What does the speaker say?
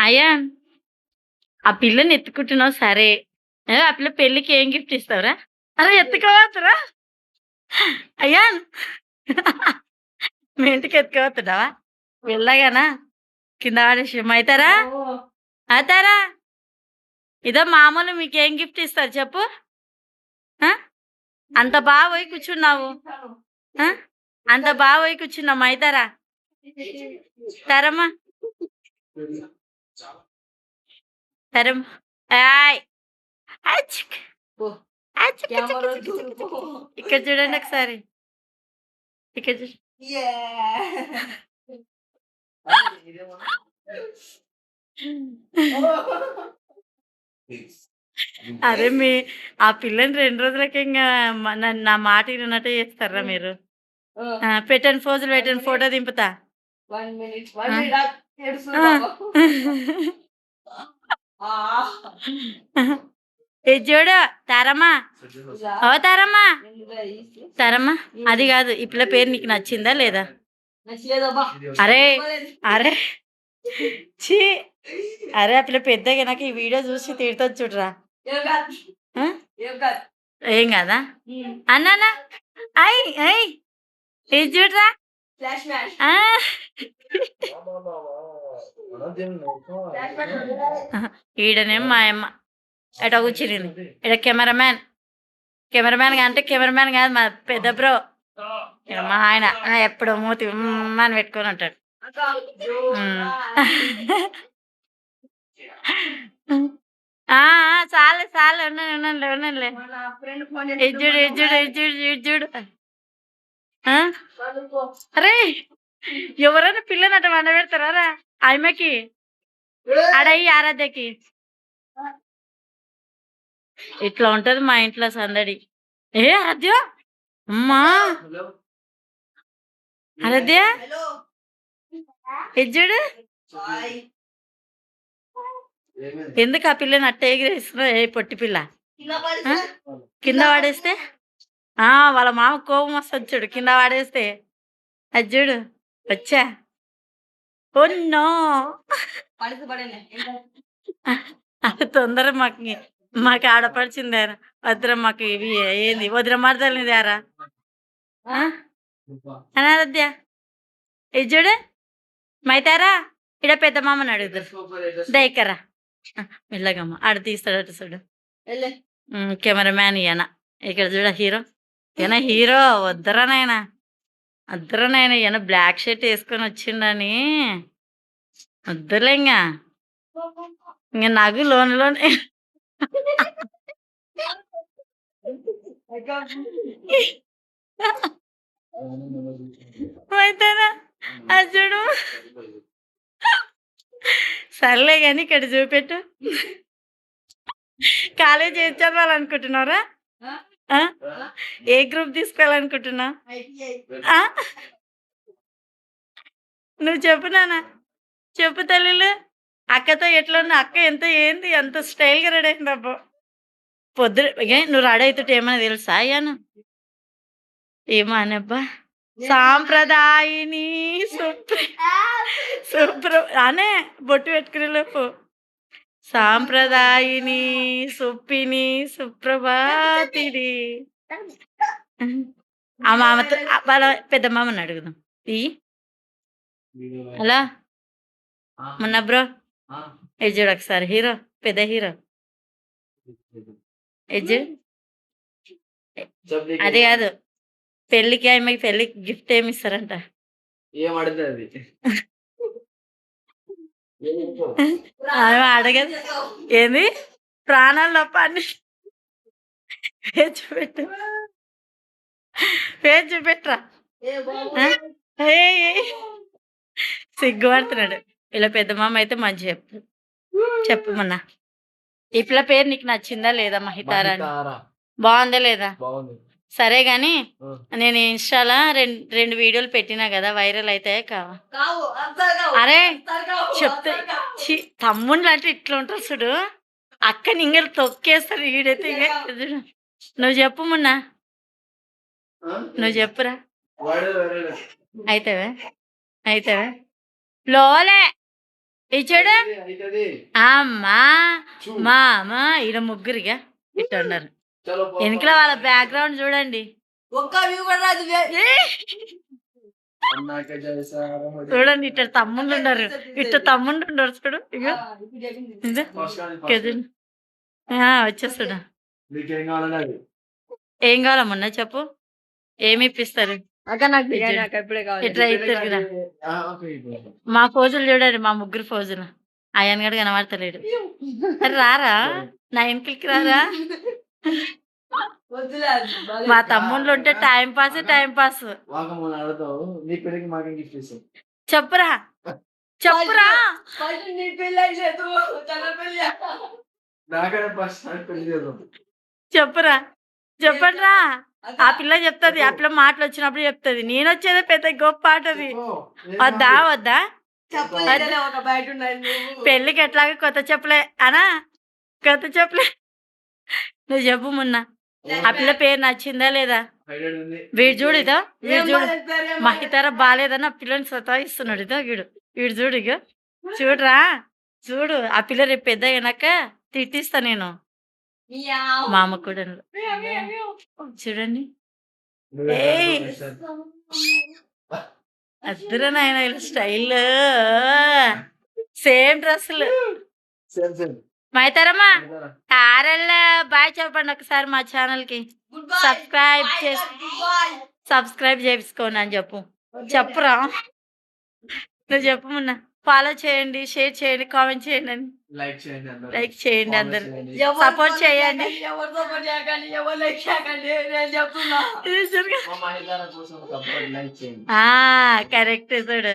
Ion, ఆ పిల్లని ఎత్తుకుంటున్నావు సరే. ఆ పిల్ల పెళ్ళికి ఏం గిఫ్ట్ ఇస్తావురా? అరే ఎత్తుకోవద్దురా! అయాన్ మీ ఇంటికి ఎత్తుకోవద్దున్నావా? వెళ్ళగానా కింద పడేసి అయితారా? అవుతారా? ఇదో మామూలు మీకేం గిఫ్ట్ ఇస్తారు చెప్పు? ఆ? అంత బాగా పోయి కూర్చున్నావు. ఆ? అంత బాగా పోయి కూర్చున్నాము అయితారా? తరమ్మా తరం ఆయ్ అచ్చిక్. అచ్చిక్ అచ్చిక్ అచ్చిక్ అచ్చిక్ అచ్చిక్. ఇక్కడ చూడండి ఒకసారి. ఇక్కడ చూ అరే ఆ పిల్లని 2 రోజులకి ఇంగా నా మాట వినట్టే చేస్తారా మీరు? పెట్టండి ఫోజులు పెట్టండి ఫోటో దింపుతా. 1 minute. ఇది చూడు తారమ్మా. ఓ తారమ్మా తారమ్మా అది కాదు ఈ పిల్ల పేరు నీకు నచ్చిందా లేదా? అరే అరే ఛీ అరే ఆ పిల్ల పెద్దగా నాకు ఈ వీడియో చూసి తిడుతుంది చూడరా. ఏం కాదా అన్నా అయ్ అయ్ ఇది చూడరా. ఈడనే మా అమ్మ ఎట కూర్చునింది. ఈడ కెమెరామ్యాన్ అంటే కెమెరామ్యాన్ కాదు మా పెద్ద బ్రో. మా ఆయన ఎప్పుడు మూతి అని పెట్టుకొని ఉంటాడు. చాలు చాలు ఉన్నానులే. ఇజ్జుడు ఇజ్జుడు ఇజ్జుడు ఇజ్జుడు. అరే ఎవరైనా పిల్లని వండ పెడతారా ఆమెకి? అడయి ఆరాధ్యకి ఇట్లా ఉంటది మా ఇంట్లో సందడి. ఏ ఆరాధ్య అమ్మా ఆరాధ్య ఇజ్జుడు ఎందుకు ఆ పిల్లని అట్ట ఎగిరేస్తున్నావు? ఏ పొట్టి పిల్ల కింద వాడేస్తే వాళ్ళ మామ కోపం వస్తుంది చూడు. కింద వాడేస్తే అది చూడు వచ్చా ఒన్నో అది తొందర మాకు ఆడపడిచిందారా వద్దురా మాకు ఇవి ఏంది వదిన మరదలిదారా అనారధ్య ఇది చూడు మైతారా. ఇడ పెద్ద మామని అడుగుతారు దయకరా మెల్లగమ్మ ఆడ తీస్తాడు అటు చూడు. కెమెరామ్యాన్ ఈయన ఇక్కడ చూడ హీరో వద్దరానైనా ఈయన బ్లాక్ షర్ట్ వేసుకొని వచ్చిండని వద్దులే ఇంకా నగు లోనే అయితేనా అది చూడు. సర్లే కానీ ఇక్కడ చూపెట్టు. కాలేజ్ ఏం చదవాలనుకుంటున్నారా? ఏ గ్రూప్ తీసుకోవాలనుకుంటున్నా? నువ్వు చెప్పు నాన్న చెప్పు తల్లిలు. అక్కతో ఎట్లా ఉన్నా అక్క ఏంది ఎంత స్టైల్గా రెడీ అయింది అబ్బో. నువ్వు రెడీ అవుతుంటే ఏమైనా తెలుసా అయ్యాను? ఏమనబ్బా సాంప్రదాయిని అనే బొట్టు పెట్టుకునే లోపు సాంప్రదాయిని సుప్పిని సుప్రభాతిని ఆ మామతో వాళ్ళ పెద్ద మామని అడుగుదాం. హలో మొన్న బ్రో ఎజ్జుడు ఒకసారి పెద్ద హీరో ఎజ్జు అది కాదు పెళ్ళికి పెళ్ళికి గిఫ్ట్ ఏమి ఇస్తారంట? అడగదు ఏంది ప్రాణాలు తప్ప అన్ని పేరు చూపెట్టరా. సిగ్గుపడుతున్నాడు. ఇలా పెద్ద మామ అయితే మంచి చెప్పమన్నా. ఈ పిల్ల పేరు నీకు నచ్చిందా లేదా? మహితారా బాగుందా లేదా? సరే గాని నేను ఇన్స్టాలా రెండు వీడియోలు పెట్టినా కదా వైరల్ అయితే అరే చెప్తే తమ్ముళ్ళు అంటే ఇట్లా ఉంటారు చూడు. అక్క నింగలు తొక్కేస్తారు ఈడైతే. నువ్వు చెప్పు మొన్న నువ్వు చెప్పురా. అయితేవే లోలే ఇచ్చాడు అవుతుంది. అమ్మా మా అమ్మ ఈడ ముగ్గురిగా ఇట్లా ఉన్నారు. వెనుకల వాళ్ళ బ్యాక్గ్రౌండ్ చూడండి. ఒక్క వ్యూ కూడా రాదు. అన్నాక జైసారా చూడండి ఇట్లా తమ్ముళ్ళు ఉన్నారు. ఇట్లా తమ్ముళ్ళు ఉన్నారు చూడు. ఇగో ఇదో కదండి. వచ్చేస్తాడు. మీకేం కావాలండి అది? ఏం కావాలమ్మన్నా చెప్పు, ఏమి ఇప్పిస్తారు? అక్క నాకు బిర్యానీ అక్క ఇప్పుడే కావాలి. ఇట్లా అవుతారు కదా. ఓకే, ఇప్పుడు. మా ఫోజులు చూడండి, మా ముగ్గురు ఫోజులు. ఆయన గడు కనబడతలేడు. అరే రారా, నా వెనకలికి రారా. వద్దులే అది బాలేదు. మా తమ్ముళ్ళు ఉంటే టైం పాస్ టైం పాస్. వాకమ్మని అడుగుతావు, నీ పెళ్ళికి మాకేం గిఫ్ట్ ఇస్తావు? చెప్పురా చెప్పురా. ఫస్ట్ నీ పెళ్ళి అయ్యలేదు, తన పెళ్ళి. నాకనే ఫస్ట్ నాకు పెళ్లి చేద్దాం. చెప్పురా చెప్పండి రా. ఆ పిల్ల చెప్తుంది, ఆ పిల్ల మాటలు వచ్చినప్పుడు చెప్తుంది. నేను వచ్చేదే పెద్ద గొప్ప ఆటది. వద్దా వద్దా చెప్పలేదు ఒక బయట ఉన్నది నువ్వు. పెళ్ళికి ఎట్లాగా కొత్త చెప్పులే అనా, కొత్త చెప్పులే. నువ్వు చెప్పు మొన్న ఆ పిల్ల పేరు నచ్చిందా లేదా? హైలైట్ ఉంది. వీడు చూడు ఇదో, వీడు ఏం చూడు బాలేదు, ఏం మహితార బాగాలేదని ఆ పిల్లని సతాయిస్తున్నాడు. ఇదో వీడు, వీడు చూడు ఇగో చూడరా, చూడు ఆ పిల్ల రేపు పెద్ద అయినాక తిట్టిస్తా నేను. మియావ్. మా అమ్మ కూడా చూడండి. నువ్వే ఏయ్. చేస్తావు. అద్దరు నాయన ఇలా స్టైల్ సేమ్ డ్రెస్సులు. Same same. మైతారమ్మా అడుగుతారా? తారల్లా బాయ్ చెప్పండి ఒకసారి మా ఛానల్ కి. Good bye. సబ్స్క్రైబ్ బై చేసి గుడ్ బై. సబ్స్క్రైబ్ చేసుకోండి అని చెప్పు. చెప్పురా, నువ్వు చెప్పు మొన్న. ఫాలో చేయండి, షేర్ చేయండి, కామెంట్ చేయండి అని. లైక్ చేయండి అందరూ. లైక్ చేయండి అందరు. కామెంట్ చేయండి. ఎవరు సపోర్ట్ సపోర్ట్ చేయండి. ఎవరు సపోర్ట్ చేయకండి, ఎవరు లైక్ చేయకండి, నేను చెప్తున్నా. మా మహిళల కోసం ఒక అబ్బాయి లైక్ చేయండి. కరెక్ట్ చూడు.